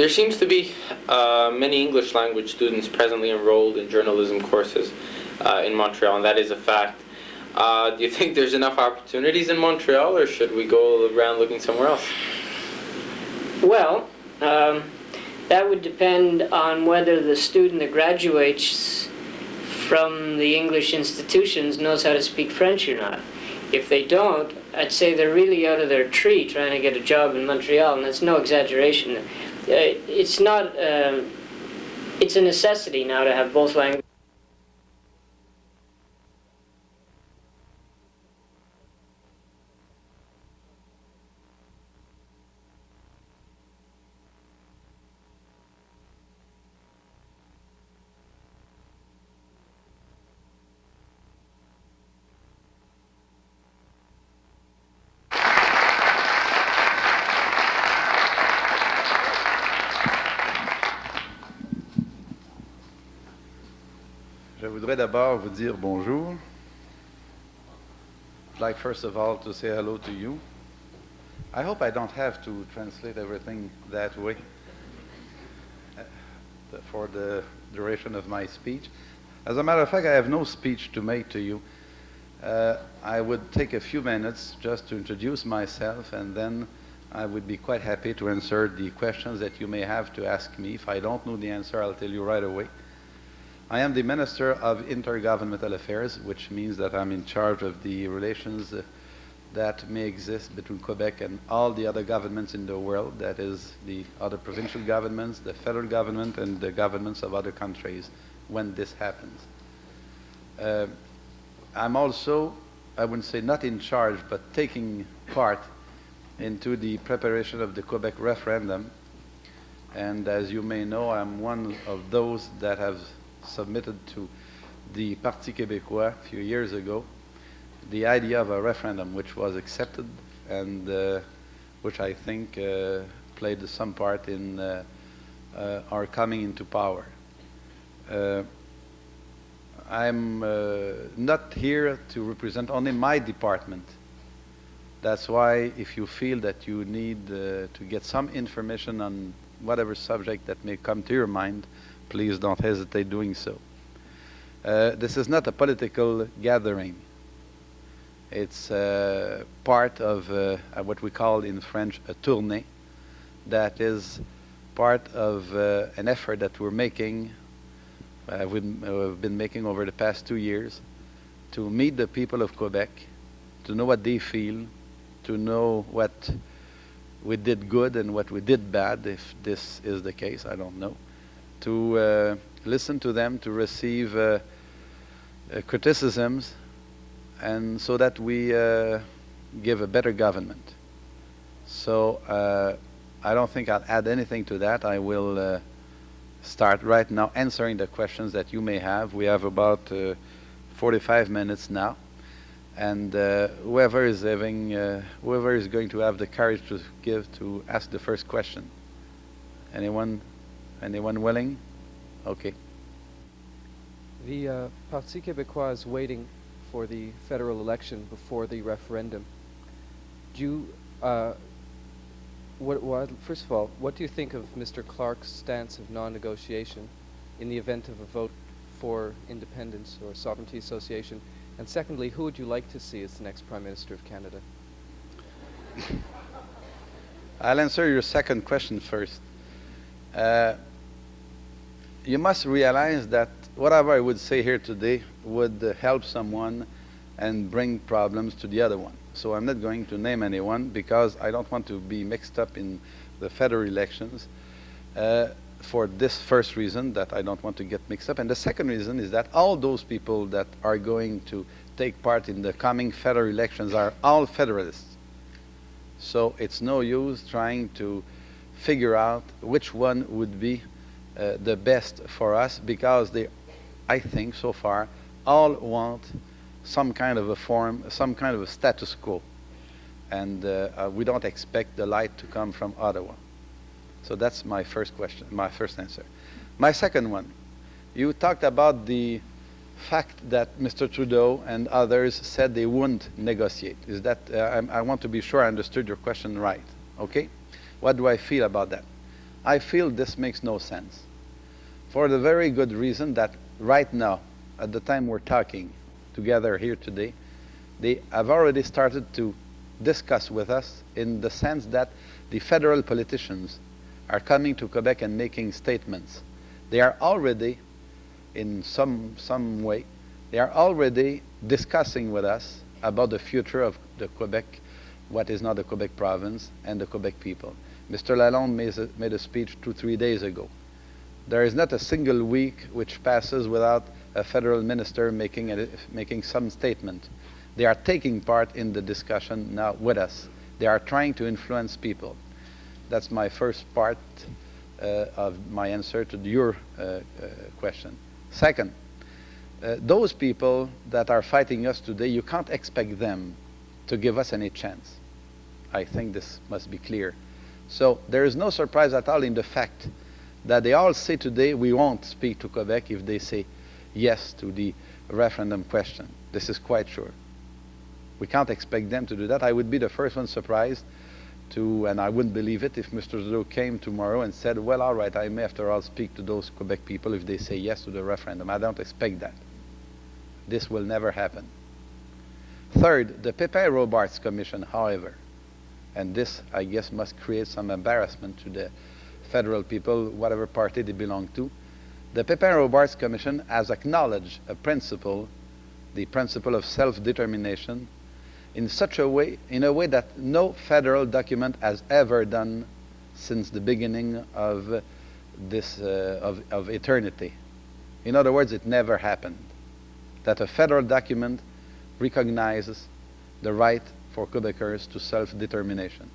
There seems to be many English language students presently enrolled in journalism courses in Montreal, and that is a fact. Do you think there's enough opportunities in Montreal, or should we go around looking somewhere else? Well, that would depend on whether the student that graduates from the English institutions knows how to speak French or not. If they don't, I'd say they're really out of their tree trying to get a job in Montreal, and that's no exaggeration. It's not, it's a necessity now to have both languages. Je voudrais d'abord vous dire bonjour. I'd like first of all to say hello to you. I hope I don't have to translate everything that way for the duration of my speech. As a matter of fact, I have no speech to make to you. I would take a few minutes just to introduce myself, and then I would be quite happy to answer the questions that you may have to ask me. If I don't know the answer, I'll tell you right away. I am the Minister of Intergovernmental Affairs, which means that I'm in charge of the relations that may exist between Quebec and all the other governments in the world, that is the other provincial governments, the federal government, and the governments of other countries when this happens. I'm also, I wouldn't say not in charge, but taking part into the preparation of the Quebec referendum. And as you may know, I'm one of those that have submitted to the Parti Québécois a few years ago the idea of a referendum, which was accepted and which I think played some part in our coming into power. I'm not here to represent only my department. That's why if you feel that you need to get some information on whatever subject that may come to your mind, please don't hesitate doing so. This is not a political gathering. It's part of what we call in French a tournée. That is part of an effort that we're making, we've been making over the past 2 years, to meet the people of Quebec, to know what they feel, to know what we did good and what we did bad, if this is the case, I don't know. To listen to them, to receive criticisms, and so that we give a better government. So I don't think I'll add anything to that. I will start right now answering the questions that you may have. We have about 45 minutes now, and whoever is going to have the courage to ask the first question. Anyone willing? Okay. The Parti Québécois is waiting for the federal election before the referendum. Do you, first of all, what do you think of Mr. Clark's stance of non-negotiation in the event of a vote for independence or sovereignty association? And secondly, who would you like to see as the next Prime Minister of Canada? I'll answer your second question first. You must realize that whatever I would say here today would help someone and bring problems to the other one. So I'm not going to name anyone because I don't want to be mixed up in the federal elections for this first reason, that I don't want to get mixed up. And the second reason is that all those people that are going to take part in the coming federal elections are all federalists. So it's no use trying to figure out which one would be the best for us, because they, I think so far, all want some kind of a form, some kind of a status quo. And we don't expect the light to come from Ottawa. So that's my first question, my first answer. My second one, you talked about the fact that Mr. Trudeau and others said they wouldn't negotiate. Is that, I want to be sure I understood your question right, okay? What do I feel about that? I feel this makes no sense. For the very good reason that right now, at the time we're talking together here today, they have already started to discuss with us in the sense that the federal politicians are coming to Quebec and making statements. They are already, in some way, they are already discussing with us about the future of the Quebec, what is now the Quebec province, and the Quebec people. Mr. Lalonde made a speech 2-3 days ago. There is not a single week which passes without a federal minister making some statement. They are taking part in the discussion now with us. They are trying to influence people. That's my first part of my answer to your question. Second, those people that are fighting us today, you can't expect them to give us any chance. I think this must be clear. So there is no surprise at all in the fact that they all say today we won't speak to Quebec if they say yes to the referendum question. This is quite sure. We can't expect them to do that. I would be the first one surprised to, and I wouldn't believe it if Mr. Trudeau came tomorrow and said, well, all right, I may after all speak to those Quebec people if they say yes to the referendum. I don't expect that. This will never happen. Third, the Pépin-Robarts Commission, however, and this, I guess, must create some embarrassment to the federal people, whatever party they belong to. The Pépin-Robarts Commission has acknowledged a principle, the principle of self-determination, in such a way, in a way that no federal document has ever done since the beginning of this, of eternity. In other words, it never happened that a federal document recognizes the right for Quebecers to self-determination.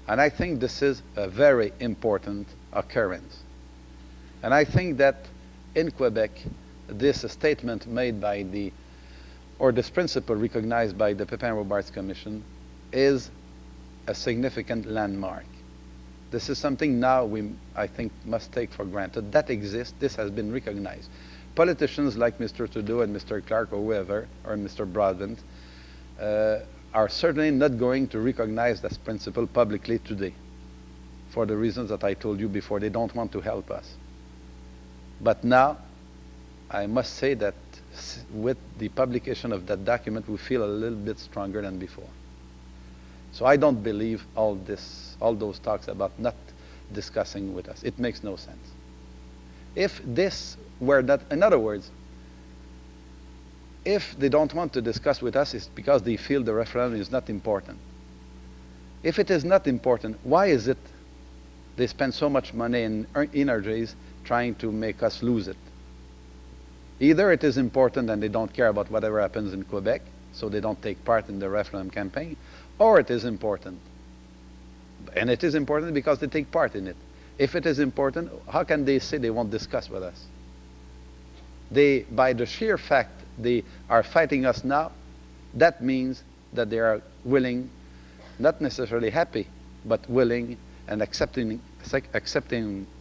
And I think this is a very important occurrence. And I think that in Quebec, this statement made by the, or this principle recognized by the Pépin-Robarts Commission is a significant landmark. This is something now we, I think, must take for granted. That exists, this has been recognized. Politicians like Mr. Trudeau and Mr. Clark or whoever, or Mr. Broadbent, are certainly not going to recognize this principle publicly today for the reasons that I told you before. They don't want to help us. But now, I must say that with the publication of that document, we feel a little bit stronger than before. So I don't believe all those talks about not discussing with us. It makes no sense. If this were not, in other words, if they don't want to discuss with us, it's because they feel the referendum is not important. If it is not important, why is it they spend so much money and energies trying to make us lose it? Either it is important and they don't care about whatever happens in Quebec, so they don't take part in the referendum campaign, or it is important. And it is important because they take part in it. If it is important, how can they say they won't discuss with us? They, by the sheer fact they are fighting us now, that means that they are willing, not necessarily happy, but willing and accepting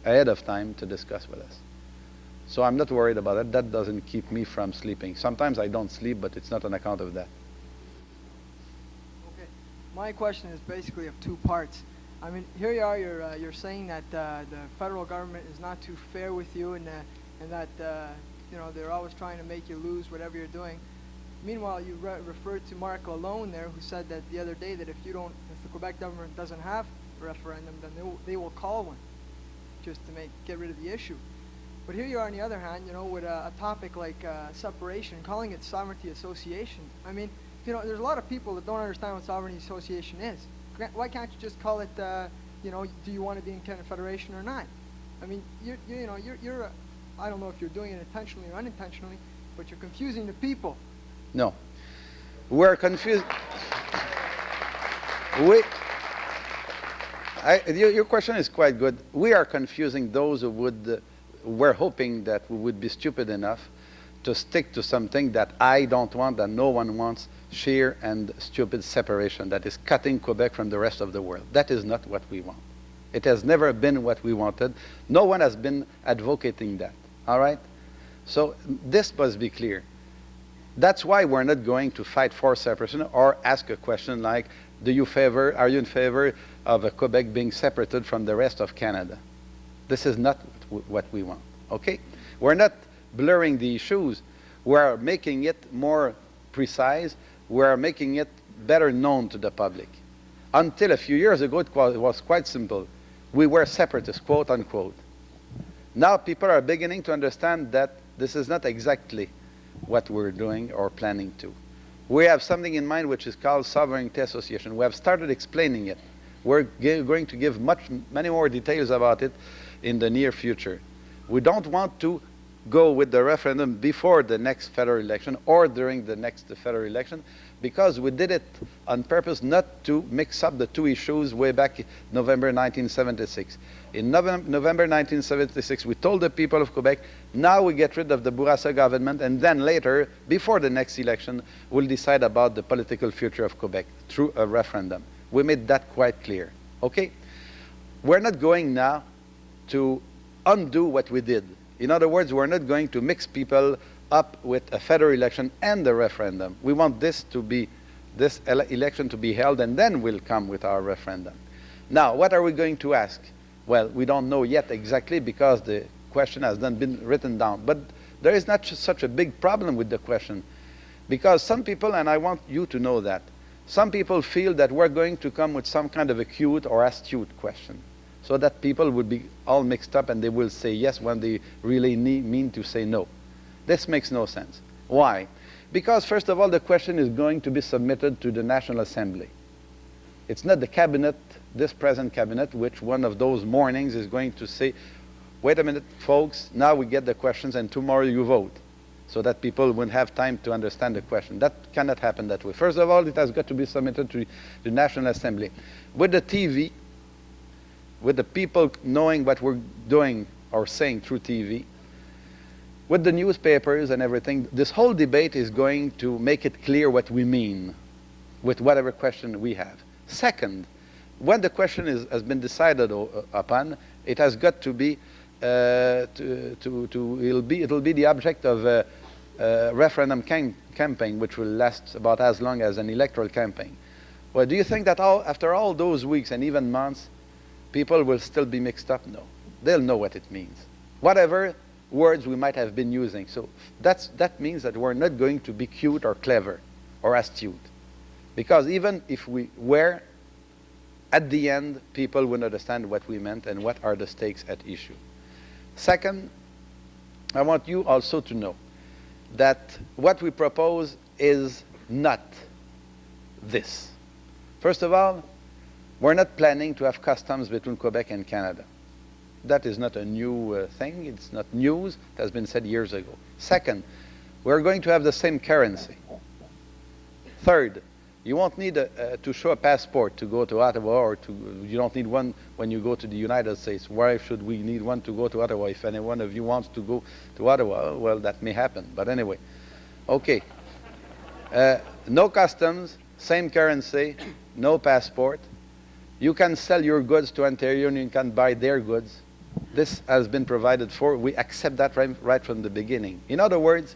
ahead of time to discuss with us. So I'm not worried about it. That doesn't keep me from sleeping. Sometimes I don't sleep, but it's not on account of that. Okay, my question is basically of two parts. I mean, here you are, you're saying that the federal government is not too fair with you, and that you know, they're always trying to make you lose whatever you're doing. Meanwhile, you referred to Marc Lalonde there, who said that the other day that if the Quebec government doesn't have a referendum, then they will call one, just to get rid of the issue. But here you are, on the other hand, you know, with a topic like separation, calling it sovereignty association. I mean, you know, there's a lot of people that don't understand what sovereignty association is. Why can't you just call it, you know, do you want to be in Canada Federation or not? I mean, you're I don't know if you're doing it intentionally or unintentionally, but you're confusing the people. No. We're confused. Your question is quite good. We are confusing those who we're hoping that we would be stupid enough to stick to something that I don't want, that no one wants, sheer and stupid separation, that is cutting Quebec from the rest of the world. That is not what we want. It has never been what we wanted. No one has been advocating that. All right? So this must be clear. That's why we're not going to fight for separation or ask a question like, are you in favor of Quebec being separated from the rest of Canada? This is not what we want, okay? We're not blurring the issues. We're making it more precise. We're making it better known to the public. Until a few years ago, it was quite simple. We were separatists, quote unquote. Now people are beginning to understand that this is not exactly what we're doing or planning to. We have something in mind which is called sovereignty association. We have started explaining it. We're going to give many more details about it in the near future. We don't want to go with the referendum before the next federal election or during the next federal election, because we did it on purpose not to mix up the two issues way back in November 1976. In November 1976, we told the people of Quebec, now we get rid of the Bourassa government, and then later, before the next election, we'll decide about the political future of Quebec through a referendum. We made that quite clear, okay? We're not going now to undo what we did. In other words, we're not going to mix people up with a federal election and the referendum. We want this election to be held, and then we'll come with our referendum. Now, what are we going to ask? Well, we don't know yet exactly, because the question has not been written down. But there is not such a big problem with the question, because some people, and I want you to know that, some people feel that we're going to come with some kind of a cute or astute question, so that people would be all mixed up and they will say yes when they really mean to say no. This makes no sense. Why? Because first of all, the question is going to be submitted to the National Assembly. It's not the cabinet, this present cabinet, which one of those mornings is going to say, wait a minute, folks, now we get the questions and tomorrow you vote, so that people won't have time to understand the question. That cannot happen that way. First of all, it has got to be submitted to the National Assembly. With the TV, with the people knowing what we're doing or saying through TV, with the newspapers and everything, this whole debate is going to make it clear what we mean with whatever question we have. Second, when the question has been decided upon, it has got to be, it'll be the object of a referendum campaign, which will last about as long as an electoral campaign. Well, do you think that after all those weeks and even months, people will still be mixed up? No. They'll know what it means. Whatever words we might have been using. So that means that we're not going to be cute or clever or astute. Because even if we were, at the end, people will understand what we meant and what are the stakes at issue. Second, I want you also to know that what we propose is not this. First of all, we're not planning to have customs between Quebec and Canada. That is not a new thing. It's not news. It has been said years ago. Second, we're going to have the same currency. Third, you won't need to show a passport to go to Ottawa, or you don't need one when you go to the United States. Why should we need one to go to Ottawa? If any one of you wants to go to Ottawa, well, that may happen. But anyway, okay. No customs, same currency, no passport. You can sell your goods to Ontario and you can buy their goods. This has been provided for. We accept that right from the beginning. In other words,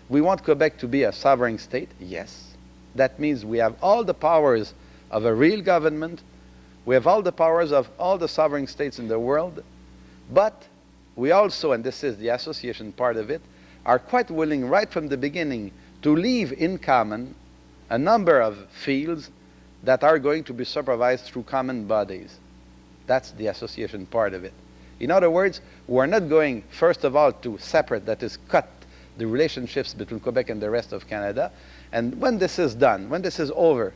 we want Quebec to be a sovereign state, yes. That means we have all the powers of a real government. We have all the powers of all the sovereign states in the world. But we also, and this is the association part of it, are quite willing right from the beginning to leave in common a number of fields that are going to be supervised through common bodies. That's the association part of it. In other words, we're not going, first of all, to separate, that is, cut the relationships between Quebec and the rest of Canada. And when this is done, when this is over,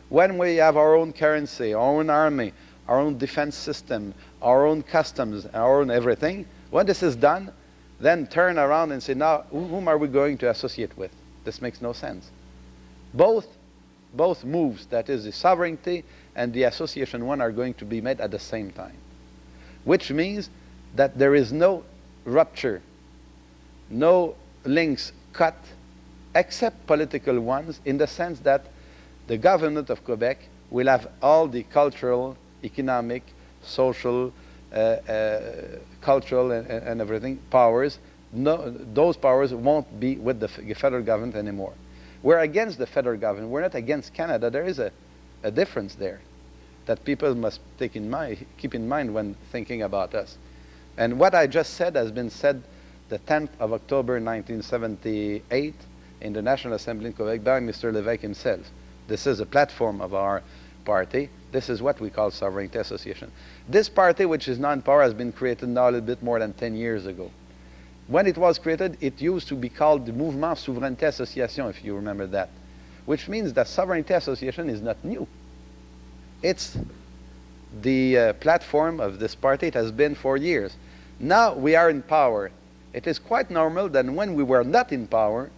when we have our own currency, our own army, our own defense system, our own customs, our own everything, when this is done, then turn around and say, now, whom are we going to associate with? This makes no sense. Both moves, that is the sovereignty and the association one, are going to be made at the same time, which means that there is no rupture, no links cut, except political ones, in the sense that the government of Quebec will have all the cultural, economic, social, cultural and everything powers. No, those powers won't be with the federal government anymore. We're against the federal government. We're not against Canada. There is a difference there that people must keep in mind when thinking about us. And what I just said has been said the 10th of October 1978 in the National Assembly in Quebec by Mr. Lévesque himself. This is a platform of our party. This is what we call Sovereignty Association. This party, which is now in power, has been created now a little bit more than 10 years ago. When it was created, it used to be called the Mouvement Souveraineté Association, if you remember that, which means that Sovereignty Association is not new. It's the platform of this party. It has been for years. Now we are in power. It is quite normal that when we were not in power,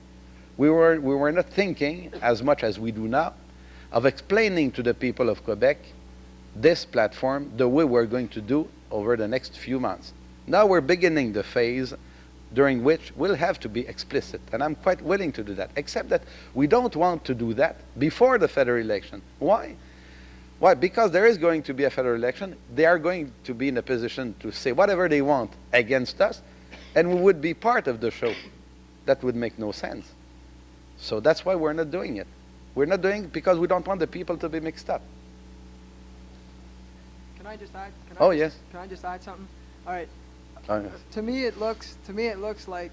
we were not thinking as much as we do now of explaining to the people of Quebec this platform the way we're going to do over the next few months. Now we're beginning the phase during which we'll have to be explicit, and I'm quite willing to do that, except that we don't want to do that before the federal election. Why? Why? Because there is going to be a federal election. They are going to be in a position to say whatever they want against us, and we would be part of the show. That would make no sense. So that's why we're not doing it. We're not doing it because we don't want the people to be mixed up. Can I just add? Yes. Can I just add something? All right. Oh, yes. To me, it looks like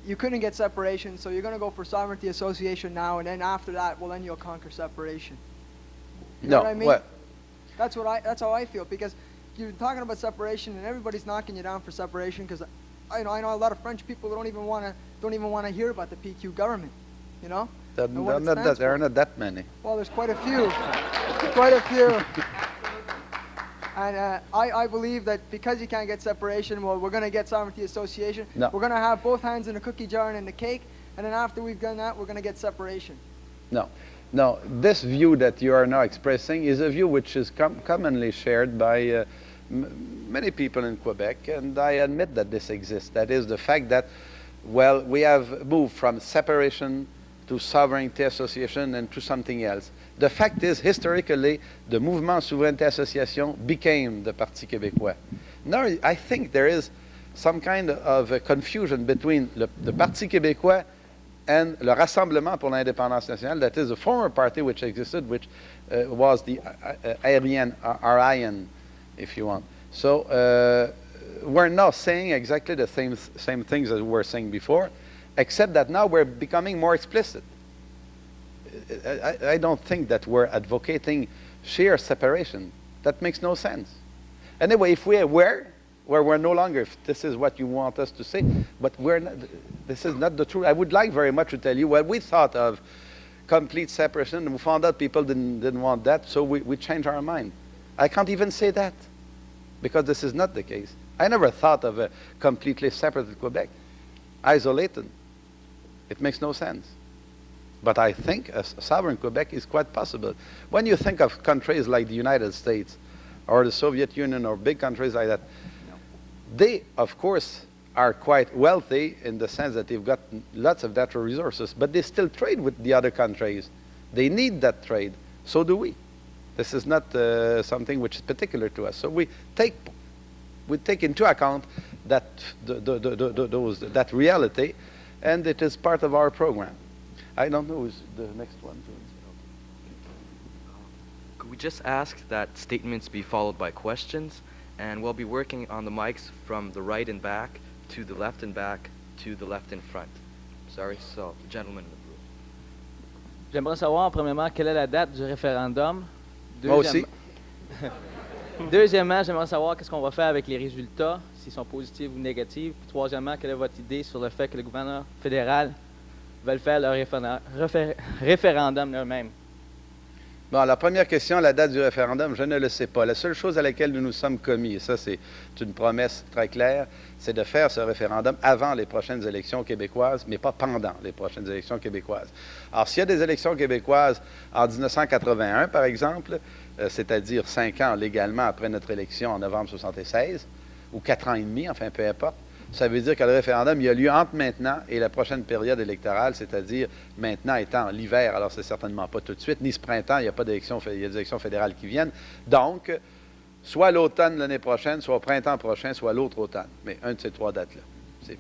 you couldn't get separation, so you're going to go for sovereignty association now, and then after that, well, then you'll conquer separation. You know what I mean? What? That's how I feel, because you're talking about separation, and everybody's knocking you down for separation. Because I know a lot of French people who don't even want to hear about the PQ government. You know? There are not that many. Well, there's quite a few. Quite a few. And I believe that because you can't get separation, well, we're going to get sovereignty association. No. We're going to have both hands in the cookie jar and in the cake, and then after we've done that, we're going to get separation. No, this view that you are now expressing is a view which is commonly shared by many people in Quebec, and I admit that this exists. That is the fact that, well, we have moved from separation to sovereignty association and to something else. The fact is, historically, the Mouvement Souveraineté Association became the Parti québécois. Now, I think there is some kind of a confusion between the Parti québécois and le Rassemblement pour l'Indépendance Nationale, that is a former party which existed, which was the RIN, if you want. So we're now saying exactly the same things as we were saying before, except that now we're becoming more explicit. I don't think that we're advocating sheer separation. That makes no sense. Anyway, if we are where we're no longer, if this is what you want us to say, but we're not, this is not the truth. I would like very much to tell you, well, we thought of complete separation, and we found out people didn't want that, so we changed our mind. I can't even say that, because this is not the case. I never thought of a completely separate Quebec, isolated. It makes no sense. But I think a sovereign Quebec is quite possible. When you think of countries like the United States or the Soviet Union or big countries like that, they, of course, are quite wealthy in the sense that they've got lots of natural resources, but they still trade with the other countries. They need that trade. So do we. This is not something which is particular to us. So we take into account that that reality, and it is part of our program. I don't know who's the next one. Could we just ask that statements be followed by questions? And we'll be working on the mics from the right and back to the left and back to the left and front. Sorry, so the gentleman in the blue. J'aimerais savoir, premièrement, quelle est la date du référendum. Moi aussi. Deuxièmement, j'aimerais savoir qu'est-ce qu'on va faire avec les résultats, s'ils sont positifs ou négatifs. Puis troisièmement, quelle est votre idée sur le fait que le gouvernement fédéral veulent faire leur référendum eux-mêmes? Bon, la première question, la date du référendum, je ne le sais pas. La seule chose à laquelle nous nous sommes commis, et ça c'est une promesse très claire, c'est de faire ce référendum avant les prochaines élections québécoises, mais pas pendant les prochaines élections québécoises. Alors, s'il y a des élections québécoises en 1981, par exemple, c'est-à-dire 5 ans légalement après notre élection en novembre 1976, ou 4 ans et demi, enfin peu importe, ça veut dire que le référendum, il a lieu entre maintenant et la prochaine période électorale, c'est-à-dire maintenant étant l'hiver, alors c'est certainement pas tout de suite, ni ce printemps, il y a pas d'élections, il y a des élections fédérales qui viennent. Donc, soit l'automne l'année prochaine, soit au printemps prochain, soit l'autre automne. Mais un de ces trois dates-là.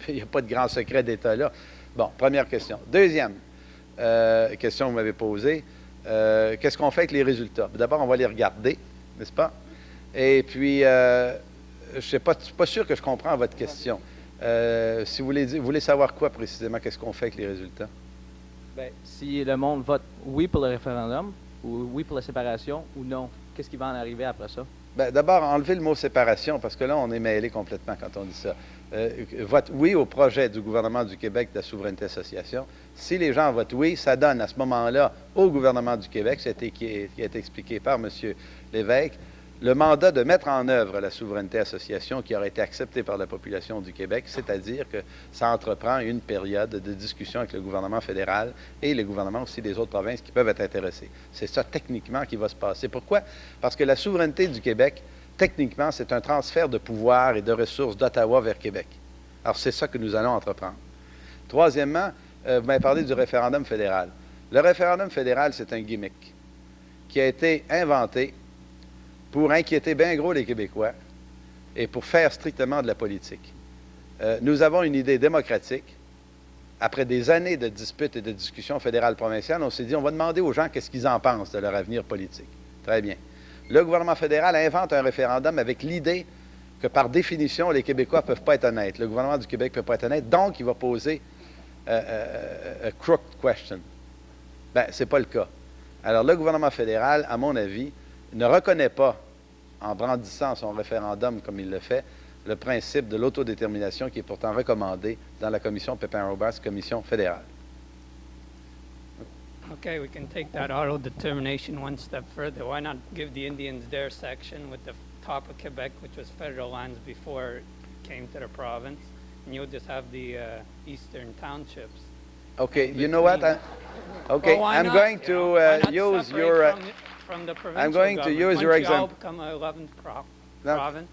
Il n'y a pas de grand secret d'État là. Bon, première question. Deuxième question que vous m'avez posée, qu'est-ce qu'on fait avec les résultats? D'abord, on va les regarder, n'est-ce pas? Et puis, je ne suis pas sûr que je comprends votre question. Si vous voulez savoir quoi précisément, qu'est-ce qu'on fait avec les résultats? Ben, si le monde vote oui pour le référendum, ou oui pour la séparation, ou non, qu'est-ce qui va en arriver après ça? Ben, d'abord, enlever le mot séparation, parce que là, on est mêlé complètement quand on dit ça. Vote oui au projet du gouvernement du Québec de la souveraineté association. Si les gens votent oui, ça donne à ce moment-là au gouvernement du Québec, qui a été expliqué par M. Lévesque, le mandat de mettre en œuvre la souveraineté association qui aurait été acceptée par la population du Québec, c'est-à-dire que ça entreprend une période de discussion avec le gouvernement fédéral et les gouvernements aussi des autres provinces qui peuvent être intéressés. C'est ça techniquement qui va se passer. Pourquoi? Parce que la souveraineté du Québec, techniquement, c'est un transfert de pouvoir et de ressources d'Ottawa vers Québec. Alors, c'est ça que nous allons entreprendre. Troisièmement, vous m'avez parlé du référendum fédéral. Le référendum fédéral, c'est un gimmick qui a été inventé pour inquiéter bien gros les Québécois et pour faire strictement de la politique. Nous avons une idée démocratique. Après des années de disputes et de discussions fédérales provinciales, on s'est dit, on va demander aux gens qu'est-ce qu'ils en pensent de leur avenir politique. Très bien. Le gouvernement fédéral invente un référendum avec l'idée que, par définition, les Québécois ne peuvent pas être honnêtes. Le gouvernement du Québec ne peut pas être honnête, donc il va poser a crooked question. Bien, ce n'est pas le cas. Alors, le gouvernement fédéral, à mon avis, ne reconnaît pas, en brandissant son référendum comme il le fait, le principe de l'autodétermination qui est pourtant recommandé dans la commission Pépin-Roberts, commission fédérale. Okay, we can take that auto determination one step further. Why not give the Indians their section with the top of Quebec, which was federal lands before it came to the province, and you'll just have the eastern townships. Okay, you know what? Okay, well, I'm not? going to Use your. from the provincial I'm going to use your Montreal example. become a 11th No. province.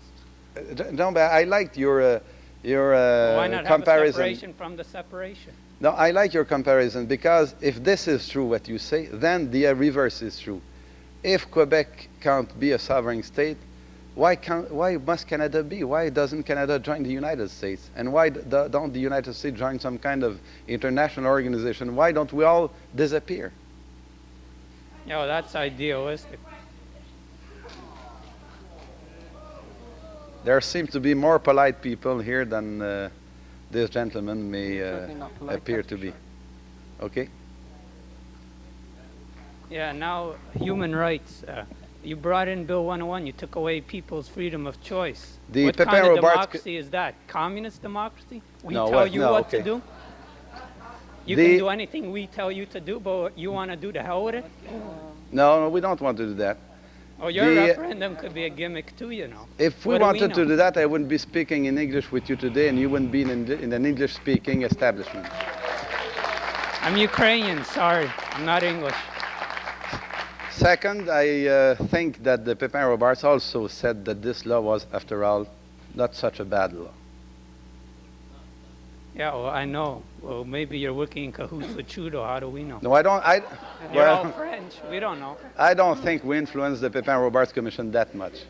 No, but I liked your Why not have a comparison. separation from the separation? No, I like your comparison because if this is true what you say, then the reverse is true. If Quebec can't be a sovereign state, why must Canada be? Why doesn't Canada join the United States? And why don't the United States join some kind of international organization? Why don't we all disappear? Yeah, well, that's idealistic. There seems to be more polite people here than this gentleman may Certainly not polite, appear that's to for be. Okay? Yeah, now human rights. You brought in Bill 101. You took away people's freedom of choice. The What Pepin kind of Robarts democracy is that? Communist democracy? We No, tell what? you No, what okay. to do? You The- can do anything we tell you to do, but what you want to do, to hell with it? No, we don't want to do that. Oh, your The- referendum could be a gimmick too, you know. If we What do we wanted to know? do that, I wouldn't be speaking in English with you today, and you wouldn't be in an English-speaking establishment. I'm Ukrainian, sorry. I'm not English. Second, I think that the Pepin Robarts also said that this law was, after all, not such a bad law. Yeah, well, I know. Well, maybe you're working in cahoots with Trudeau. How do we know? No, I don't. You're all Well, French. We don't know. I don't think we influenced the Pepin Robarts Commission that much.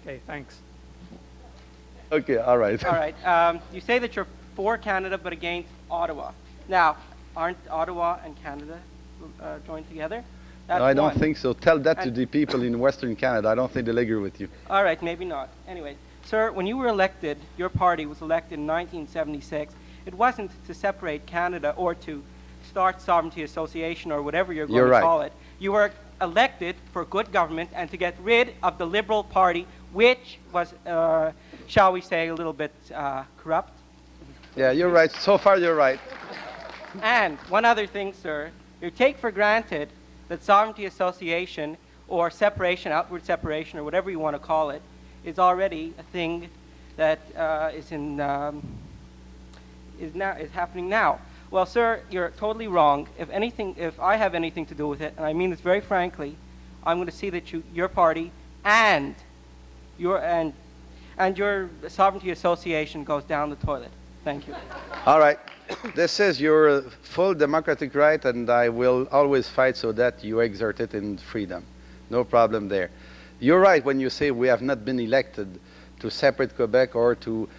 Okay, thanks. Okay, all right. All right. You say that you're for Canada but against Ottawa. Now, aren't Ottawa and Canada joined together? That's No, I don't one. think so. Tell that to And- the people in Western Canada. I don't think they'll agree with you. All right, maybe not. Anyway, sir, when you were elected, your party was elected in 1976. It wasn't to separate Canada or to start sovereignty association or whatever you're going You're to right. call it. You were elected for good government and to get rid of the Liberal Party, which was, shall we say, a little bit corrupt. Yeah, you're right. So far, you're right. And one other thing, sir, you take for granted that sovereignty association or separation, outward separation, or whatever you want to call it, is already a thing that is happening now. Well, sir, you're totally wrong. If I have anything to do with it, and I mean this very frankly, I'm going to see that your party and your sovereignty association goes down the toilet. Thank you. All right. This is your full democratic right, and I will always fight so that you exert it in freedom. No problem there. You're right when you say we have not been elected to separate Quebec or to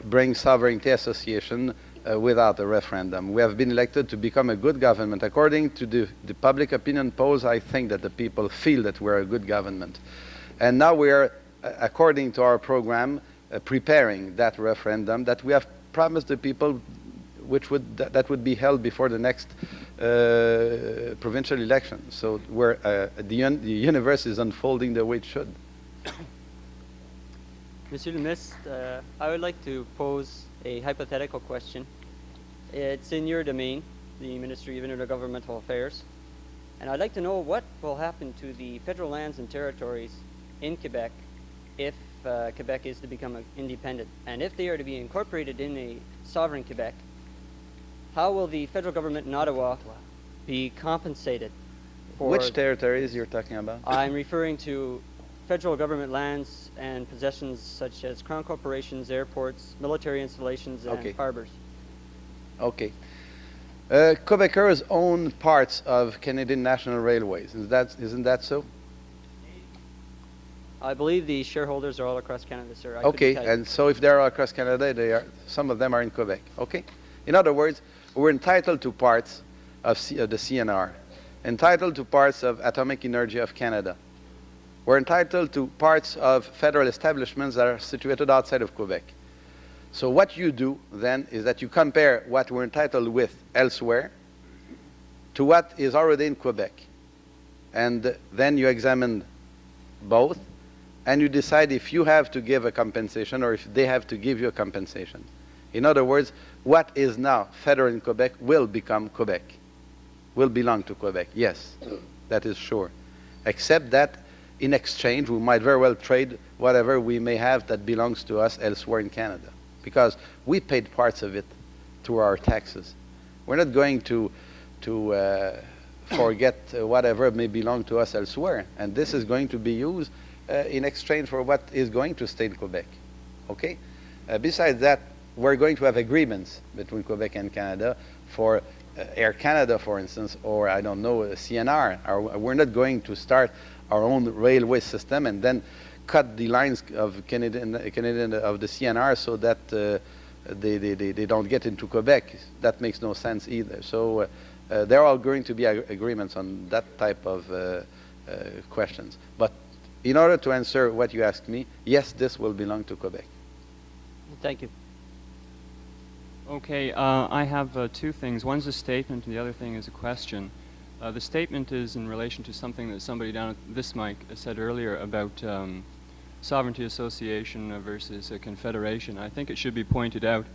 bring sovereignty association without a referendum. We have been elected to become a good government. According to the public opinion polls, I think that the people feel that we're a good government. And now we are, according to our program, preparing that referendum that we have promised the people, that would be held before the next provincial election. So where the universe is unfolding the way it should. Monsieur le Ministre, I would like to pose a hypothetical question. It's in your domain, the Ministry of Intergovernmental Affairs, and I'd like to know what will happen to the federal lands and territories in Quebec if Quebec is to become independent, and if they are to be incorporated in a sovereign Quebec. How will the federal government in Ottawa be compensated for... Which territories you're talking about? I'm referring to federal government lands and possessions such as crown corporations, airports, military installations, and harbors. Okay. Quebecers own parts of Canadian National Railways. Isn't that so? I believe the shareholders are all across Canada, sir. Okay, and so if they're all across Canada, some of them are in Quebec. Okay? In other words, we're entitled to parts of the CNR, entitled to parts of Atomic Energy of Canada. We're entitled to parts of federal establishments that are situated outside of Quebec. So what you do then is that you compare what we're entitled with elsewhere to what is already in Quebec. And then you examine both, and you decide if you have to give a compensation or if they have to give you a compensation. In other words, what is now federal in Quebec will become Quebec, will belong to Quebec. Yes, that is sure. Except that in exchange, we might very well trade whatever we may have that belongs to us elsewhere in Canada, because we paid parts of it through our taxes. We're not going to forget whatever may belong to us elsewhere, and this is going to be used in exchange for what is going to stay in Quebec. Okay? Besides that, we're going to have agreements between Quebec and Canada for Air Canada, for instance, or I don't know, CNR. We're not going to start our own railway system and then cut the lines of Canadian of the CNR so that they don't get into Quebec. That makes no sense either. So there are going to be agreements on that type of questions. But in order to answer what you asked me, yes, this will belong to Quebec. Thank you. Okay, I have two things. One's a statement and the other thing is a question. The statement is in relation to something that somebody down at this mic said earlier about sovereignty association versus a confederation. I think it should be pointed out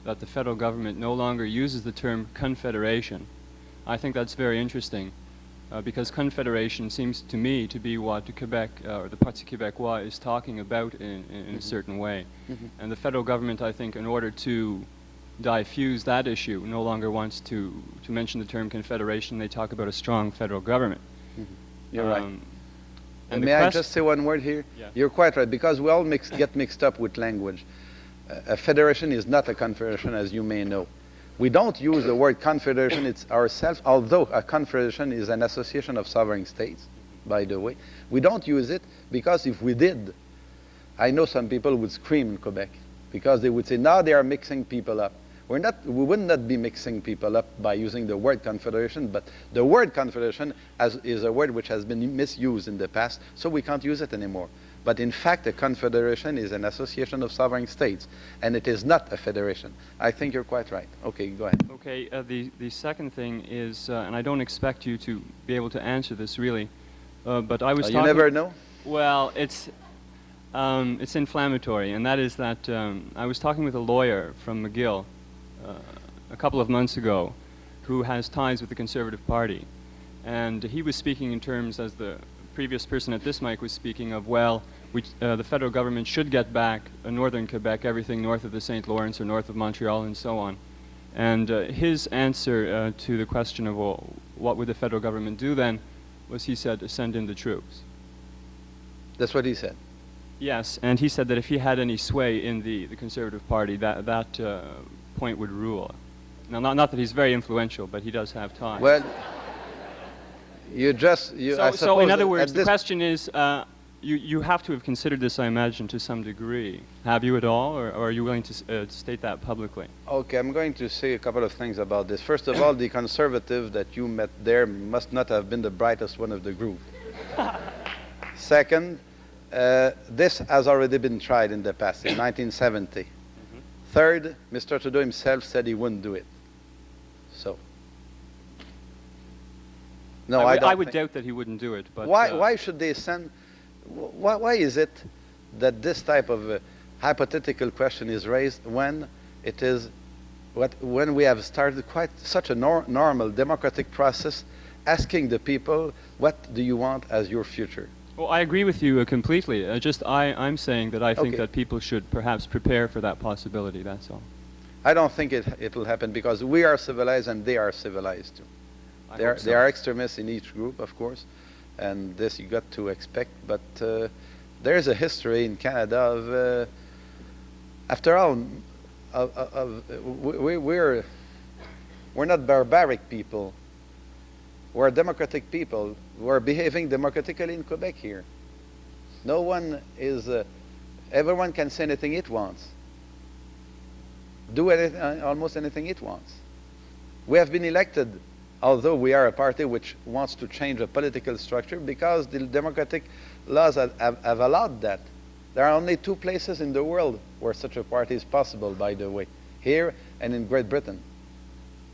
that the federal government no longer uses the term confederation. I think that's very interesting because confederation seems to me to be what Quebec, or the Parti Québécois, is talking about in a certain way. And the federal government, I think, in order to diffuse that issue, no longer wants to mention the term confederation. They talk about a strong federal government. You're right. And may I just say one word here? Yeah. You're quite right, because we all get mixed up with language. A federation is not a confederation, as you may know. We don't use the word confederation, it's ourselves, although a confederation is an association of sovereign states, by the way. We don't use it because if we did, I know some people would scream in Quebec because they would say, now they are mixing people up. We would not be mixing people up by using the word confederation, but the word confederation is a word which has been misused in the past, so we can't use it anymore. But in fact, a confederation is an association of sovereign states, and it is not a federation. I think you're quite right. Okay, go ahead. Okay, the second thing is, and I don't expect you to be able to answer this really, but I was talking... You never know? Well, it's inflammatory, and that is that I was talking with a lawyer from McGill a couple of months ago who has ties with the Conservative Party, and he was speaking in terms, as the previous person at this mic was speaking of, well, the federal government should get back northern Quebec, everything north of the St. Lawrence or north of Montreal and so on. And his answer to the question of, well, what would the federal government do then, was he said, send in the troops. That's what he said. Yes, and he said that if he had any sway in the Conservative Party, that point would rule. Now, not that he's very influential, but he does have ties. Well, so in other words, the question is, you have to have considered this, I imagine, to some degree. Have you at all, or are you willing to state that publicly? Okay, I'm going to say a couple of things about this. First of all, the Conservative that you met there must not have been the brightest one of the group. Second, This has already been tried in the past, in 1970. Third, Mr. Trudeau himself said he wouldn't do it. So, no, I don't I would think- doubt that he wouldn't do it, but Why should they send? Why is it that this type of hypothetical question is raised when it is when we have started quite such a normal democratic process, asking the people, what do you want as your future? Well, I agree with you completely. I'm saying that I think Okay. that people should perhaps prepare for that possibility. That's all. I don't think it will happen because we are civilized and they are civilized too. I There hope so. are extremists in each group, of course, and this you got to expect. But there is a history in Canada of, after all, we're not barbaric people. We're democratic people. We're behaving democratically in Quebec here. No one is. Everyone can say anything it wants. Do anything, almost anything it wants. We have been elected, although we are a party which wants to change the political structure, because the democratic laws have allowed that. There are only two places in the world where such a party is possible, by the way, here and in Great Britain.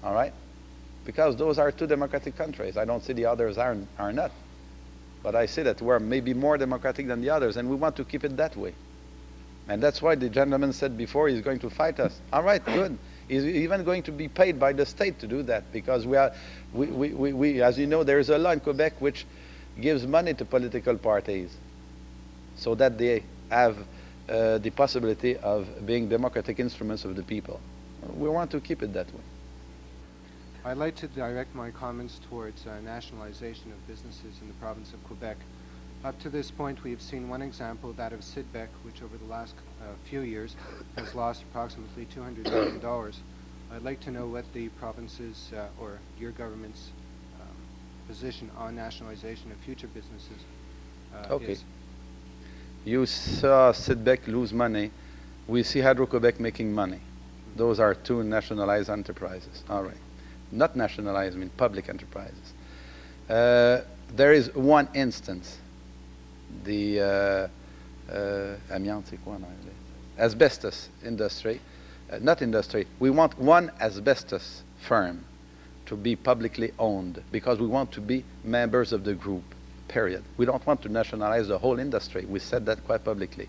All right? Because those are two democratic countries. I don't say the others are not. But I say that we're maybe more democratic than the others, and we want to keep it that way. And that's why the gentleman said before he's going to fight us. All right, good. He's even going to be paid by the state to do that, because we, as you know, there is a law in Quebec which gives money to political parties so that they have the possibility of being democratic instruments of the people. We want to keep it that way. I'd like to direct my comments towards nationalization of businesses in the province of Quebec. Up to this point, we have seen one example, that of Sidbec, which over the last few years has lost approximately $200 million. I'd like to know what the province's or your government's position on nationalization of future businesses Okay. is. You saw Sidbec lose money. We see Hydro-Quebec making money. Those are two nationalized enterprises. All right. Not nationalized, I mean public enterprises. There is one instance. The amiante, c'est quoi en anglais? Asbestos industry, not industry. We want one asbestos firm to be publicly owned because we want to be members of the group, period. We don't want to nationalize the whole industry. We said that quite publicly.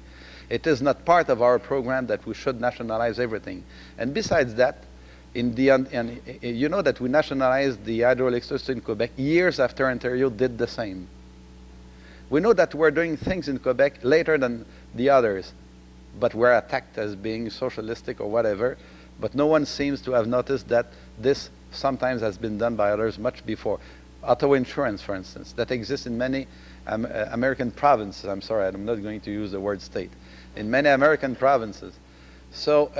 It is not part of our program that we should nationalize everything. And besides that, you know that we nationalized the hydroelectricity in Quebec years after Ontario did the same. We know that we're doing things in Quebec later than the others, but we're attacked as being socialistic or whatever, but no one seems to have noticed that this sometimes has been done by others much before. Auto insurance, for instance, that exists in many American provinces. I'm sorry, I'm not going to use the word state. In many American provinces. So,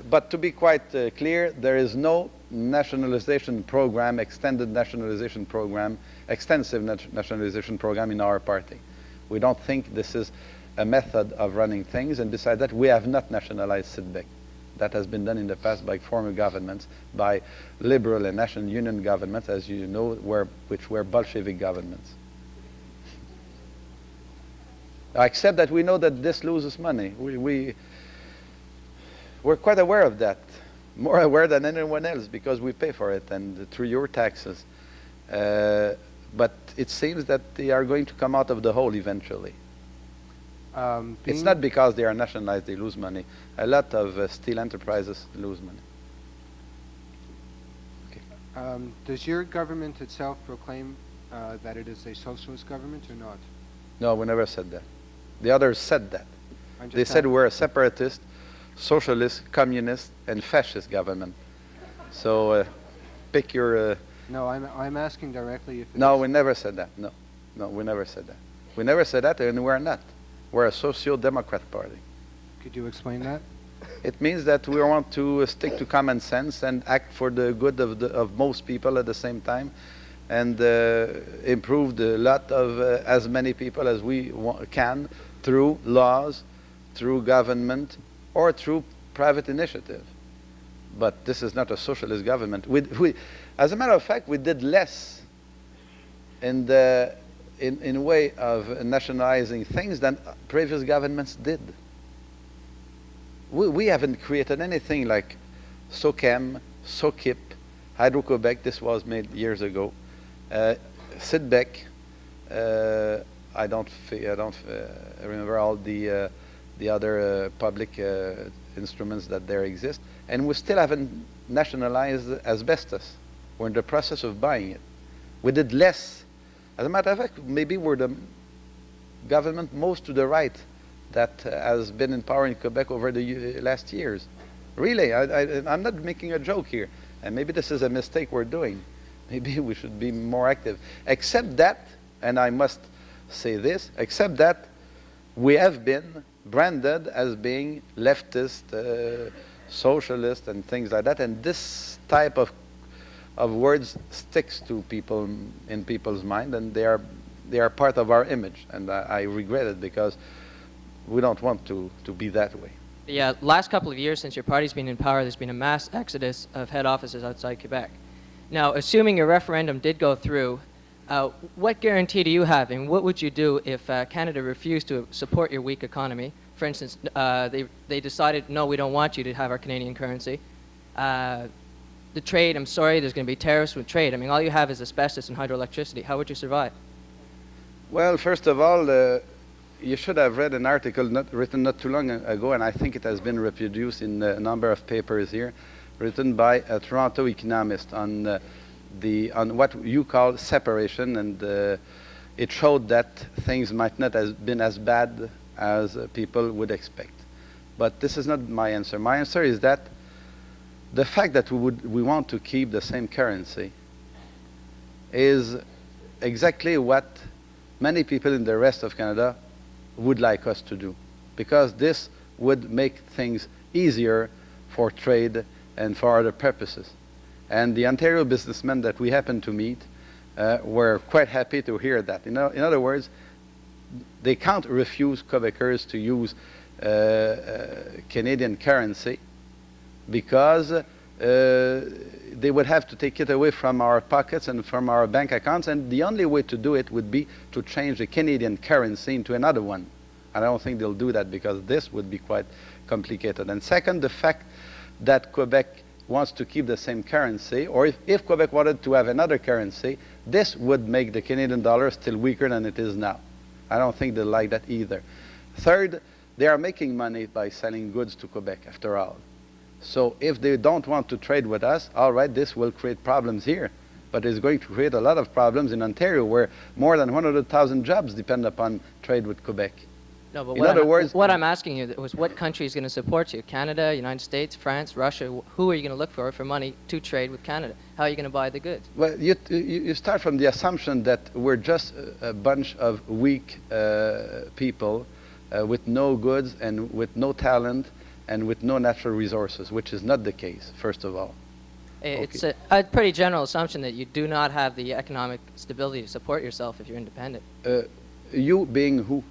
but to be quite clear, there is no nationalization program, extended nationalization program, extensive nationalization program in our party. We don't think this is a method of running things, and besides that, we have not nationalized Sidbec. That has been done in the past by former governments, by liberal and national union governments, as you know, which were Bolshevik governments. Except that we know that this loses money. We're quite aware of that, more aware than anyone else, because we pay for it and through your taxes. But it seems that they are going to come out of the hole eventually. It's not because they are nationalized they lose money. A lot of steel enterprises lose money. Okay. Does your government itself proclaim that it is a socialist government or not? No, we never said that. The others said that. They said asking. we're a separatist, socialist, communist, and fascist government. So pick your... No, I'm asking directly if it No, is. we never said that. No, we never said that. We never said that, and we're not. We're a social-democrat party. Could you explain that? It means that we want to stick to common sense and act for the good of most people at the same time, and improve the lot of as many people as we can through laws, through government, or through private initiative. But this is not a socialist government. As a matter of fact, we did less in the in a way of nationalizing things than previous governments did. We haven't created anything like SOCAM, SOCIP, Hydro-Quebec, this was made years ago, SIDBEC, I don't remember all the other public instruments that there exist, and we still haven't nationalized asbestos. We're in the process of buying it. We did less. As a matter of fact, maybe we're the government most to the right that has been in power in Quebec over the last years. Really, I'm not making a joke here. And maybe this is a mistake we're doing. Maybe we should be more active. Except that, and I must say this, except that we have been branded as being leftist, socialist, and things like that. And this type of words sticks to people in people's mind, and they are part of our image. And I regret it because we don't want to be that way. Yeah, last couple of years since your party's been in power, there's been a mass exodus of head offices outside Quebec. Now, assuming your referendum did go through, what guarantee do you have, and what would you do if Canada refused to support your weak economy? For instance, they decided, no, we don't want you to have our Canadian currency. The trade, I'm sorry, there's going to be tariffs with trade. I mean, all you have is asbestos and hydroelectricity. How would you survive? Well, first of all, you should have read an article written not too long ago, and I think it has been reproduced in a number of papers here, written by a Toronto economist on what you call separation, and it showed that things might not have been as bad as people would expect. But this is not my answer. My answer is that the fact that we want to keep the same currency is exactly what many people in the rest of Canada would like us to do, because this would make things easier for trade and for other purposes. And the Ontario businessmen that we happened to meet were quite happy to hear that. In other words, they can't refuse Quebecers to use Canadian currency because they would have to take it away from our pockets and from our bank accounts, and the only way to do it would be to change the Canadian currency into another one. And I don't think they'll do that because this would be quite complicated. And second, the fact that Quebec wants to keep the same currency, or if Quebec wanted to have another currency, this would make the Canadian dollar still weaker than it is now. I don't think they like that either. Third, they are making money by selling goods to Quebec, after all. So if they don't want to trade with us, all right, this will create problems here. But it's going to create a lot of problems in Ontario, where more than 100,000 jobs depend upon trade with Quebec. No, but In other words, what I'm asking you was what country is going to support you? Canada, United States, France, Russia? Who are you going to look for money to trade with Canada? How are you going to buy the goods? well, you start from the assumption that we're just a bunch of weak people with no goods and with no talent and with no natural resources, which is not the case, first of all. It's a pretty general assumption that you do not have the economic stability to support yourself if you're independent. You being who?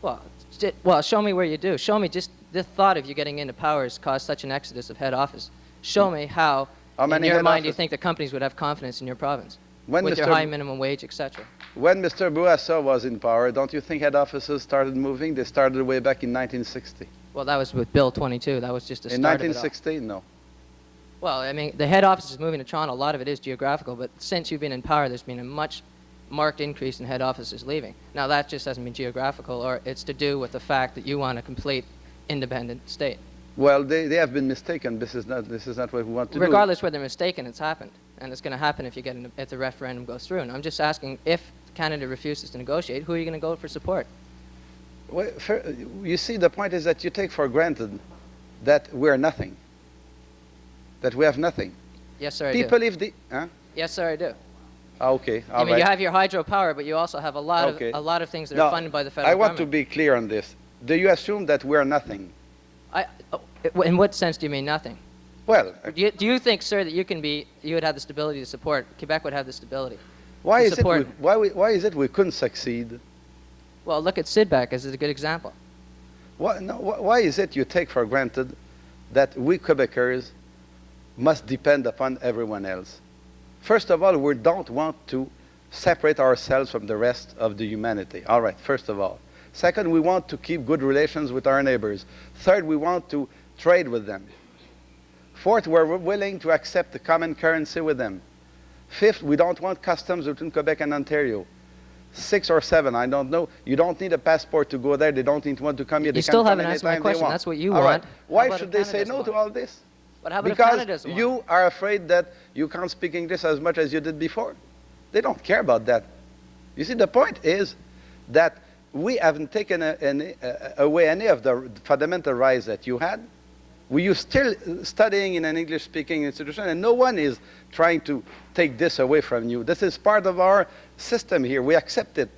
Well, show me where you do. Show me just the thought of you getting into power has caused such an exodus of head office. Show me how in your mind you think the companies would have confidence in your province with your high minimum wage, etc. When Mr. Bourassa was in power, don't you think head offices started moving? They started way back in 1960. Well, that was with Bill 22. That was just a In start of it all. 1960, no. Well, I mean, the head office is moving to Toronto. A lot of it is geographical, but since you've been in power, there's been a much marked increase in head offices leaving. Now, that just hasn't been geographical, or it's to do with the fact that you want a complete independent state. Well, they have been mistaken. This is not what we want to do. Regardless whether they're mistaken, it's happened, and it's going to happen if if the referendum goes through. And I'm just asking, if Canada refuses to negotiate, who are you going to go for support? Well, you see, the point is that you take for granted that we're nothing, that we have nothing. Yes, sir, I People, do. if the Yes, sir, I do. Okay, all I mean, right. you have your hydropower, but you also have a lot of things that are funded by the federal I want government. to be clear on this. Do you assume that we're nothing? In what sense do you mean nothing? Well, do you think, sir, that you would have the stability to support, Quebec would have the stability? why to is support, why is it we couldn't succeed? Well, look at Sidback as a good example. Why is it you take for granted that we Quebecers must depend upon everyone else? First of all, we don't want to separate ourselves from the rest of the humanity. All right, first of all. Second, we want to keep good relations with our neighbors. Third, we want to trade with them. Fourth, we're willing to accept the common currency with them. Fifth, we don't want customs between Quebec and Ontario. 6 or 7, I don't know. You don't need a passport to go there. They don't need one to come here. You still haven't answered my question. That's what you want. Right. Why should they say no to all this? But how about because Canada's one? you are afraid that you can't speak English as much as you did before. They don't care about that. You see, the point is that we haven't taken away any of the fundamental rights that you had. You're still studying in an English-speaking institution, and no one is trying to take this away from you. This is part of our system here. We accept it.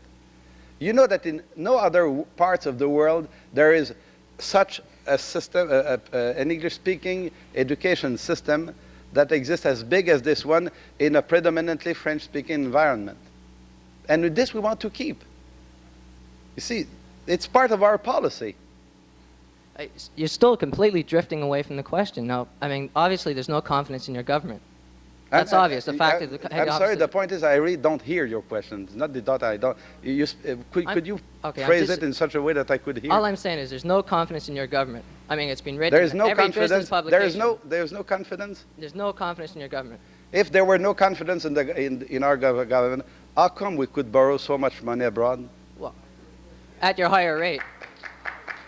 You know that in no other parts of the world there is such a system, an English-speaking education system that exists as big as this one in a predominantly French-speaking environment. And with this we want to keep. You see, it's part of our policy. You're still completely drifting away from the question. Now, I mean, obviously there's no confidence in your government. That's obvious. The fact that the I'm sorry, the point is I really don't hear your question. It's not the dot I don't. Could you phrase it in such a way that I could hear? All I'm saying is there's no confidence in your government. I mean, it's been written in every business publication. There's no confidence? There's no confidence in your government. If there were no confidence in our government, how come we could borrow so much money abroad? Well, at your higher rate.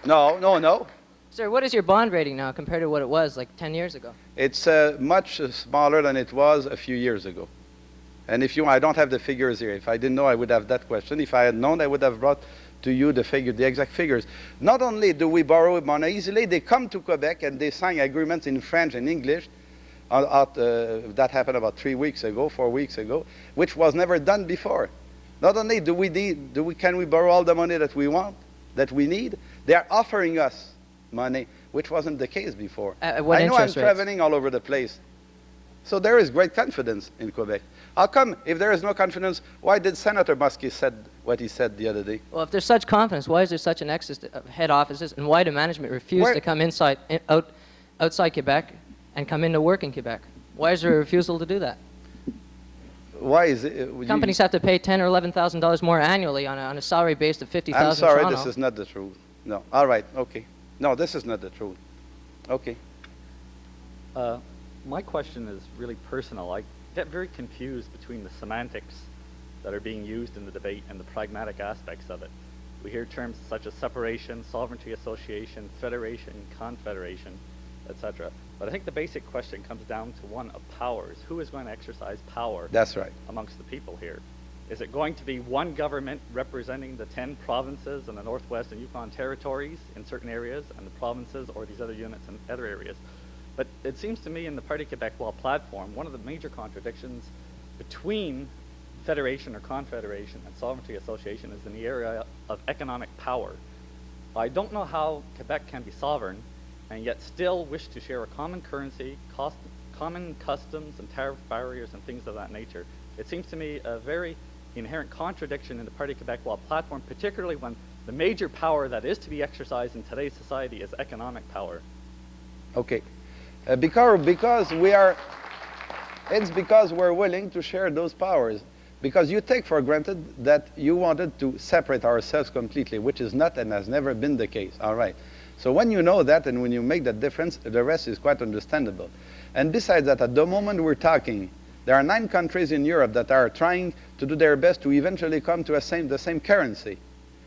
No. Sir, what is your bond rating now compared to what it was like 10 years ago? It's much smaller than it was a few years ago. And I don't have the figures here. If I didn't know, I would have that question. If I had known, I would have brought to you the exact figures. Not only do we borrow money easily, they come to Quebec and they sign agreements in French and English. That happened about 4 weeks ago, which was never done before. Not only can we borrow all the money that we want, that we need, they are offering us money, which wasn't the case before. At what I know I'm interest rates? traveling all over the place. So there is great confidence in Quebec. How come, if there is no confidence, why did Senator Muskie said what he said the other day? Well, if there's such confidence, why is there such an excess of head offices, and why do management refuse to come outside Quebec and come into work in Quebec? Why is there a refusal to do that? Why is it? Companies have to pay $10,000 or $11,000 more annually on a salary base of $50,000. I'm sorry, this is not the truth. No. All right. Okay. No, this is not the truth. Okay. My question is really personal. I get very confused between the semantics that are being used in the debate and the pragmatic aspects of it. We hear terms such as separation, sovereignty association, federation, confederation, etc. But I think the basic question comes down to one of powers. Who is going to exercise power? That's right. Amongst the people here? Is it going to be one government representing the 10 provinces and the Northwest and Yukon territories in certain areas, and the provinces or these other units in other areas? But it seems to me in the Parti Québécois platform, one of the major contradictions between federation or confederation and sovereignty association is in the area of economic power. I don't know how Quebec can be sovereign and yet still wish to share a common currency, common customs and tariff barriers and things of that nature. It seems to me a very inherent contradiction in the Parti Québécois platform, particularly when the major power that is to be exercised in today's society is economic power. Okay. Because we're willing to share those powers. Because you take for granted that you wanted to separate ourselves completely, which is not and has never been the case. All right. So when you know that and when you make that difference, the rest is quite understandable. And besides that, at the moment we're talking, there are 9 countries in Europe that are trying to do their best to eventually come to the same currency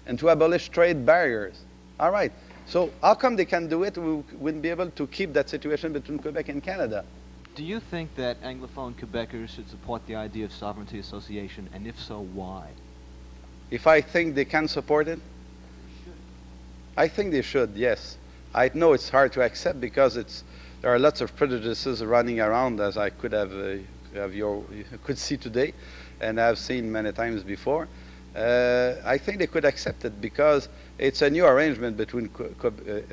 and to abolish trade barriers. All right. So how come they can do it? We wouldn't be able to keep that situation between Quebec and Canada. Do you think that Anglophone Quebecers should support the idea of sovereignty association, and if so, why? If I think they can support it? I think they should, yes. I know it's hard to accept because there are lots of prejudices running around, as I could could see today, and I've seen many times before. I think they could accept it because it's a new arrangement between the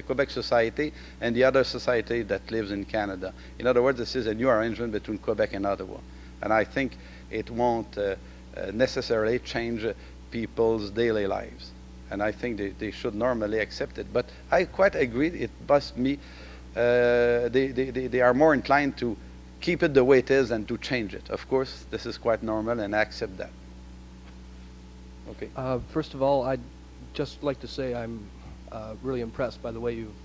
Quebec society and the other society that lives in Canada. In other words, this is a new arrangement between Quebec and Ottawa. And I think it won't necessarily change people's daily lives. And I think they should normally accept it. But I quite agree, it must be, they are more inclined to keep it the way it is and to change it. Of course, this is quite normal, and I accept that. Okay. First of all, I'd just like to say I'm really impressed by the way you've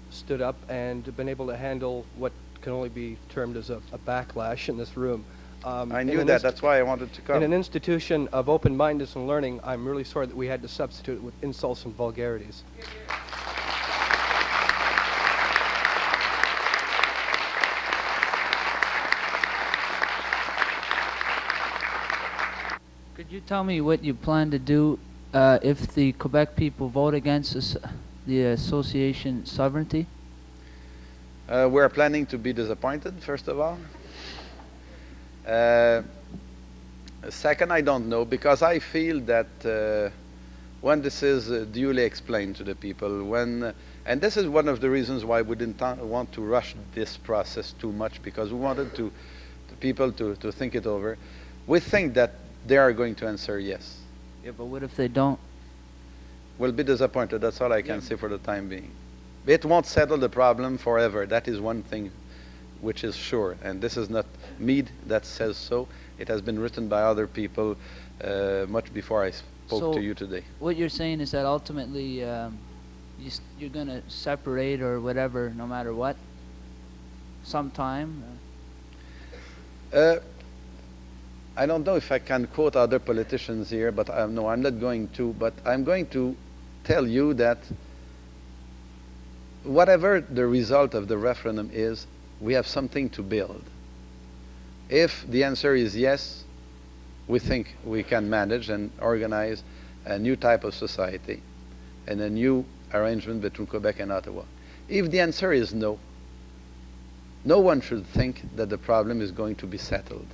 stood up and been able to handle what can only be termed as a backlash in this room. I knew that. That's why I wanted to come. In an institution of open-mindedness and learning, I'm really sorry that we had to substitute it with insults and vulgarities. Could you tell me what you plan to do if the Quebec people vote against the association sovereignty? We're planning to be disappointed, first of all. Second, I don't know, because I feel that when this is duly explained to the people, and this is one of the reasons why we didn't want to rush this process too much, because we wanted the people to think it over. We think that they are going to answer yes. Yeah, but what if they don't? We'll be disappointed. That's all I can say for the time being. It won't settle the problem forever. That is one thing which is sure. And this is not me that says so. It has been written by other people much before I spoke to you today. What you're saying is that ultimately you're going to separate or whatever, no matter what, sometime? I don't know if I can quote other politicians here, but no, I'm not going to. But I'm going to tell you that whatever the result of the referendum is, we have something to build. If the answer is yes, we think we can manage and organize a new type of society and a new arrangement between Quebec and Ottawa. If the answer is no, no one should think that the problem is going to be settled.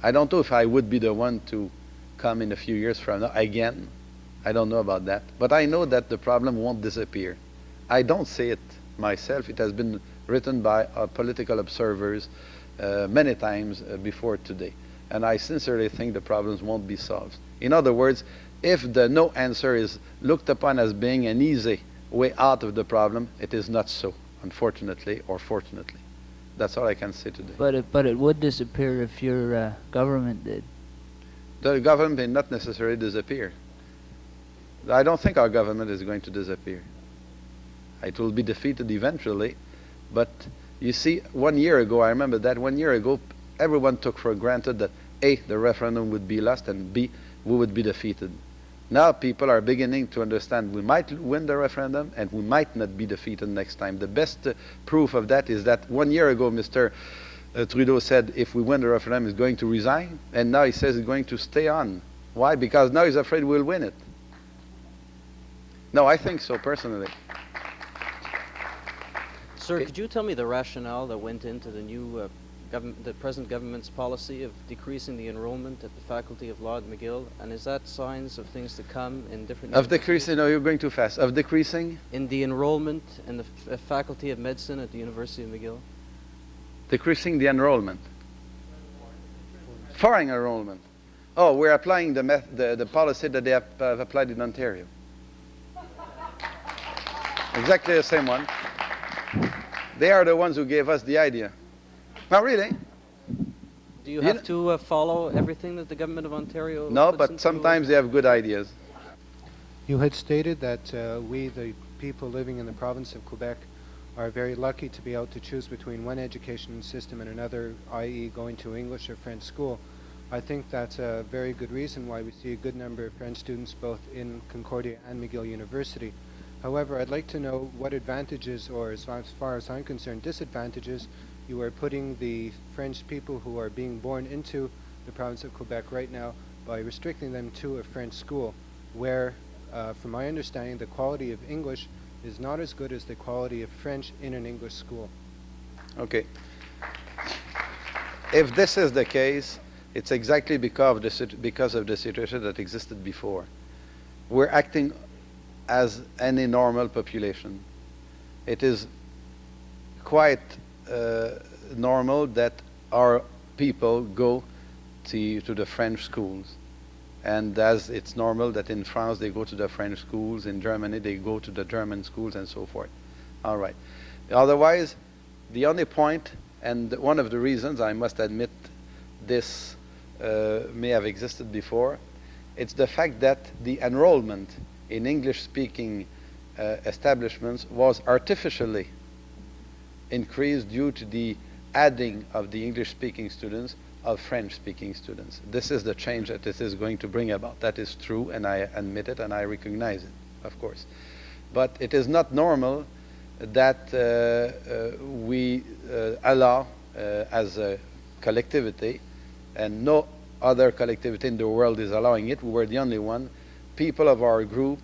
I don't know if I would be the one to come in a few years from now again. I don't know about that. But I know that the problem won't disappear. I don't say it myself. It has been written by political observers many times before today. And I sincerely think the problems won't be solved. In other words, if the no answer is looked upon as being an easy way out of the problem, it is not so, unfortunately or fortunately. That's all I can say today. But it would disappear if your government did. The government may not necessarily disappear. I don't think our government is going to disappear. It will be defeated eventually. But you see, 1 year ago, I remember that 1 year ago, everyone took for granted that A, the referendum would be lost, and B, we would be defeated. Now people are beginning to understand we might win the referendum and we might not be defeated next time. The best proof of that is that 1 year ago Mr. Trudeau said if we win the referendum he's going to resign, and now he says he's going to stay on. Why? Because now he's afraid we'll win it. No, I think so personally. Sir, could you tell me the rationale that went into the new the present government's policy of decreasing the enrollment at the Faculty of Law at McGill, and is that signs of things to come in different... Of decreasing? No, you're going too fast. Of decreasing? In the enrollment in the Faculty of Medicine at the University of McGill. Decreasing the enrollment? Foreign enrollment. Oh, we're applying the policy that they have applied in Ontario. Exactly the same one. They are the ones who gave us the idea. Not really. Do you have to follow everything that the government of Ontario No, but sometimes they have good ideas. You had stated that we, the people living in the province of Quebec, are very lucky to be able to choose between one education system and another, i.e. going to English or French school. I think that's a very good reason why we see a good number of French students both in Concordia and McGill University. However, I'd like to know what advantages, or as far as I'm concerned, disadvantages, you are putting the French people who are being born into the province of Quebec right now by restricting them to a French school, where, from my understanding, the quality of English is not as good as the quality of French in an English school. Okay. If this is the case, it's exactly because of the situation that existed before. We're acting as any normal population. It is quite normal that our people go to the French schools. And as it's normal that in France they go to the French schools, in Germany they go to the German schools and so forth. All right. Otherwise, the only point And one of the reasons, I must admit, this may have existed before, it's the fact that the enrollment in English-speaking establishments was artificially increased due to the adding of the English-speaking students of French-speaking students. This is the change that this is going to bring about. That is true, and I admit it, and I recognize it, of course. But it is not normal that we allow, as a collectivity, and no other collectivity in the world is allowing it, we were the only one, people of our group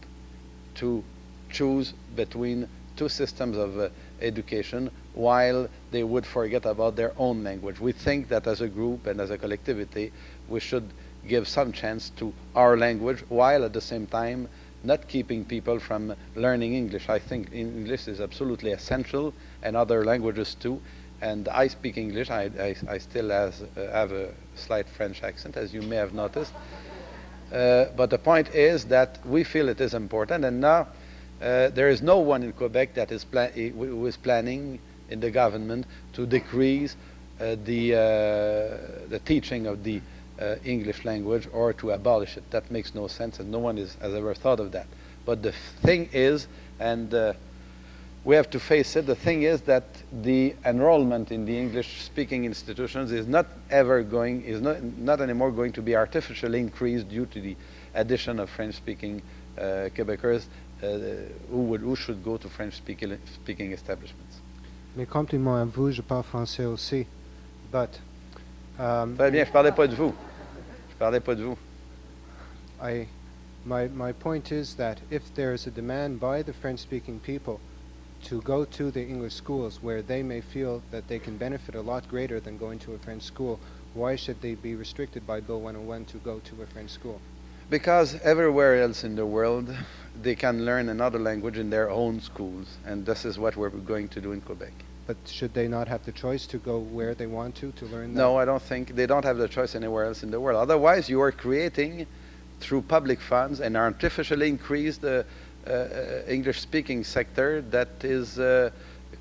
to choose between two systems of education while they would forget about their own language. We think that as a group and as a collectivity, we should give some chance to our language while at the same time not keeping people from learning English. I think English is absolutely essential, and other languages too. And I speak English. I still have a slight French accent, as you may have noticed. But the point is that we feel it is important, and now there is no one in Quebec that is who is planning in the government to decrease the teaching of the English language or to abolish it. That makes no sense, and no one has ever thought of that. But the thing is, and we have to face it, the thing is that the enrollment in the English-speaking institutions is not anymore going to be artificially increased due to the addition of French-speaking Quebecers who should go to French-speaking establishments. Mes compliments à vous, je parle français aussi, but... Très bien, je parlais pas de vous. Je parlais pas de vous. My point is that if there is a demand by the French-speaking people to go to the English schools where they may feel that they can benefit a lot greater than going to a French school, why should they be restricted by Bill 101 to go to a French school? Because everywhere else in the world, they can learn another language in their own schools, and this is what we're going to do in Quebec. But should they not have the choice to go where they want to learn that? No, I don't think they don't have the choice anywhere else in the world. Otherwise, you are creating, through public funds, an artificially increased English-speaking sector that is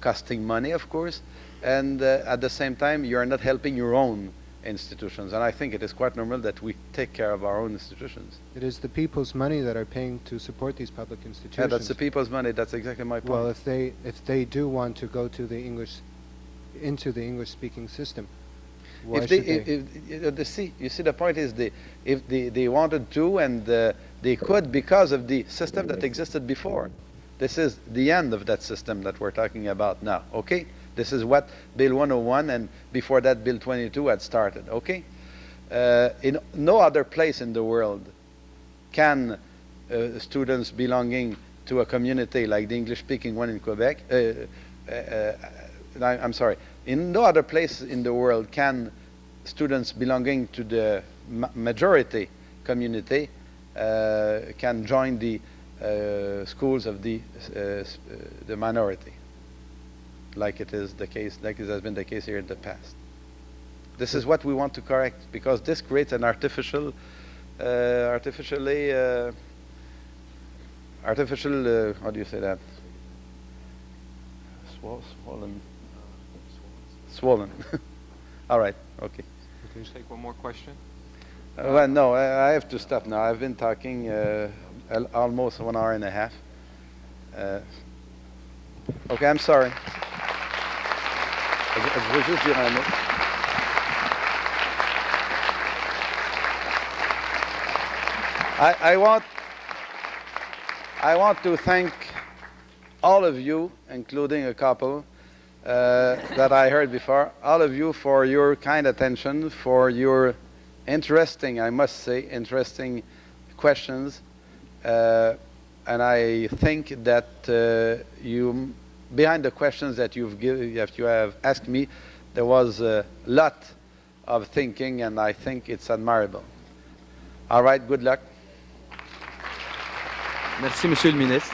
costing money, of course, and at the same time, you are not helping your own institutions. And I think it is quite normal that we take care of our own institutions. It is the people's money that are paying to support these public institutions. Yeah, that's the people's money. That's exactly my point. Well, if they do want to go to the into the English-speaking system, why should they? You see, the point is, if they wanted to, and they could because of the system that existed before. This is the end of that system that we're talking about now, okay? This is what Bill 101 and before that Bill 22 had started, okay? In no other place in the world can students belonging to a community like the English-speaking one in Quebec, I'm sorry, in no other place in the world can students belonging to the majority community can join the schools of the minority, like it is the case, like it has been the case here in the past. This is what we want to correct, because this creates an artificial, how do you say that? Swollen. All right, okay. Can you take one more question? Well, no, I have to stop now. I've been talking almost 1 hour and a half. Okay, I'm sorry. Je veux juste dire un mot. I want to thank all of you, including a couple that I heard before, all of you for your kind attention, for your interesting, I must say, interesting questions. And I think that behind the questions that you have asked me, there was a lot of thinking, and I think it's admirable. All right, good luck. Merci, Monsieur le Ministre.